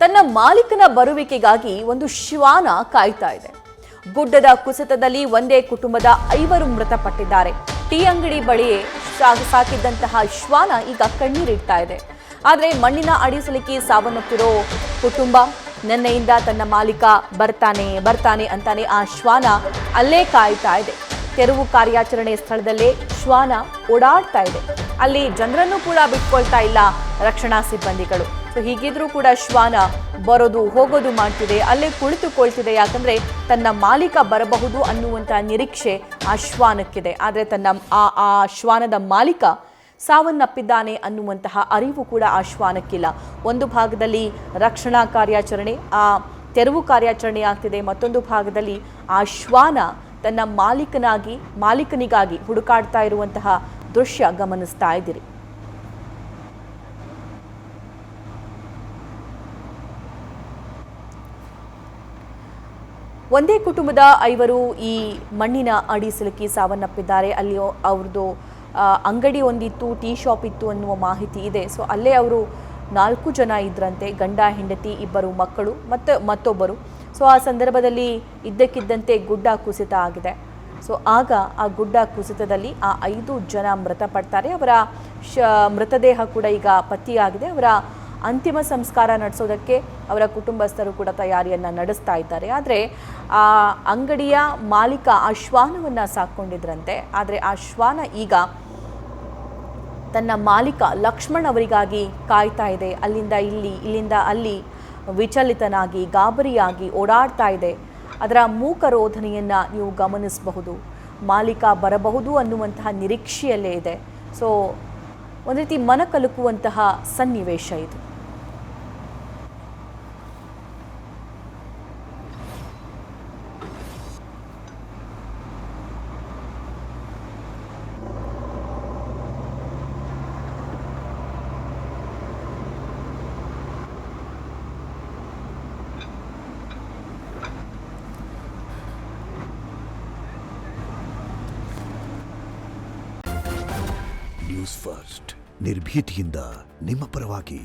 ತನ್ನ ಮಾಲೀಕನ ಬರುವಿಕೆಗಾಗಿ ಒಂದು ಶ್ವಾನ ಕಾಯ್ತಾ ಇದೆ. ಗುಡ್ಡದ ಕುಸಿತದಲ್ಲಿ ಒಂದೇ ಕುಟುಂಬದ 5 ಮೃತಪಟ್ಟಿದ್ದಾರೆ. ಟೀ ಅಂಗಡಿ ಬಳಿಯೇ ಸಾಕಿದ್ದಂತಹ ಶ್ವಾನ ಈಗ ಕಣ್ಣೀರಿಡ್ತಾ ಇದೆ. ಆದರೆ ಮಣ್ಣಿನ ಅಡಿ ಸಿಲುಕಿ ಸಾವನ್ನಪ್ಪಿರೋ ಕುಟುಂಬ ನಿನ್ನೆಯಿಂದ ತನ್ನ ಮಾಲೀಕ ಬರ್ತಾನೆ ಅಂತಾನೆ ಆ ಶ್ವಾನ ಅಲ್ಲೇ ಕಾಯ್ತಾ ಇದೆ. ತೆರವು ಕಾರ್ಯಾಚರಣೆ ಸ್ಥಳದಲ್ಲೇ ಶ್ವಾನ ಓಡಾಡ್ತಾ ಇದೆ. ಅಲ್ಲಿ ಜನರನ್ನು ಕೂಡ ಬಿಟ್ಕೊಳ್ತಾ ಇಲ್ಲ ರಕ್ಷಣಾ ಸಿಬ್ಬಂದಿಗಳು. ಸೊ ಹೀಗಿದ್ರೂ ಕೂಡ ಶ್ವಾನ ಬರೋದು ಹೋಗೋದು ಮಾಡ್ತಿದೆ, ಅಲ್ಲೇ ಕುಳಿತುಕೊಳ್ತಿದೆ. ಯಾಕಂದ್ರೆ ತನ್ನ ಮಾಲೀಕ ಬರಬಹುದು ಅನ್ನುವಂಥ ನಿರೀಕ್ಷೆ ಆ ಶ್ವಾನಕ್ಕಿದೆ. ಆದರೆ ಆ ಶ್ವಾನದ ಮಾಲೀಕ ಸಾವನ್ನಪ್ಪಿದ್ದಾನೆ ಅನ್ನುವಂತಹ ಅರಿವು ಕೂಡ ಆ ಶ್ವಾನಕ್ಕಿಲ್ಲ. ಒಂದು ಭಾಗದಲ್ಲಿ ರಕ್ಷಣಾ ಕಾರ್ಯಾಚರಣೆ, ಆ ತೆರವು ಕಾರ್ಯಾಚರಣೆ ಆಗ್ತಿದೆ. ಮತ್ತೊಂದು ಭಾಗದಲ್ಲಿ ಆ ಶ್ವಾನ ತನ್ನ ಮಾಲೀಕನಿಗಾಗಿ ಹುಡುಕಾಡ್ತಾ ಇರುವಂತಹ ದೃಶ್ಯ ಗಮನಿಸ್ತಾ ಇದ್ದೀರಿ. ಒಂದೇ ಕುಟುಂಬದ 5 ಈ ಮಣ್ಣಿನ ಅಡಿ ಸಿಲುಕಿ ಸಾವನ್ನಪ್ಪಿದ್ದಾರೆ. ಅಲ್ಲಿ ಅವ್ರದ್ದು ಅಂಗಡಿ ಒಂದಿತ್ತು, ಟೀ ಶಾಪ್ ಇತ್ತು ಅನ್ನುವ ಮಾಹಿತಿ ಇದೆ. ಸೊ ಅಲ್ಲೇ ಅವರು 4 ಜನ ಇದ್ರಂತೆ, ಗಂಡ ಹೆಂಡತಿ, 2 ಮಕ್ಕಳು ಮತ್ತು ಮತ್ತೊಬ್ಬರು. ಸೊ ಆ ಸಂದರ್ಭದಲ್ಲಿ ಇದ್ದಕ್ಕಿದ್ದಂತೆ ಗುಡ್ಡ ಕುಸಿತ ಆಗಿದೆ. ಸೊ ಆಗ ಆ ಗುಡ್ಡ ಕುಸಿತದಲ್ಲಿ ಆ 5 ಜನ ಮೃತಪಡ್ತಾರೆ. ಅವರ ಮೃತದೇಹ ಕೂಡ ಈಗ ಪತ್ತೆಯಾಗಿದೆ. ಅವರ ಅಂತಿಮ ಸಂಸ್ಕಾರ ನಡೆಸೋದಕ್ಕೆ ಅವರ ಕುಟುಂಬಸ್ಥರು ಕೂಡ ತಯಾರಿಯನ್ನು ನಡೆಸ್ತಾ ಇದ್ದಾರೆ. ಆದರೆ ಆ ಅಂಗಡಿಯ ಮಾಲೀಕ ಆ ಶ್ವಾನವನ್ನು ಸಾಕೊಂಡಿದ್ರಂತೆ. ಆದರೆ ಆ ಶ್ವಾನ ಈಗ ತನ್ನ ಮಾಲೀಕ ಲಕ್ಷ್ಮಣ್ ಅವರಿಗಾಗಿ ಕಾಯ್ತಾ ಇದೆ. ಇಲ್ಲಿಂದ ಅಲ್ಲಿ ವಿಚಲಿತನಾಗಿ ಗಾಬರಿಯಾಗಿ ಓಡಾಡ್ತಾ ಇದೆ. ಅದರ ಮೂಕ ರೋಧನೆಯನ್ನು ನೀವು ಗಮನಿಸಬಹುದು. ಮಾಲೀಕ ಬರಬಹುದು ಅನ್ನುವಂತಹ ನಿರೀಕ್ಷೆಯಲ್ಲೇ ಇದೆ. ಸೊ ಒಂದು ರೀತಿ ಮನಕಲುಕುವಂತಹ ಸನ್ನಿವೇಶ ಇದು. ನ್ಯೂಸ್ ಫಸ್ಟ್ ನಿರ್ಭೀತಿಯಿಂದ ನಿಮ್ಮ ಪರವಾಗಿ.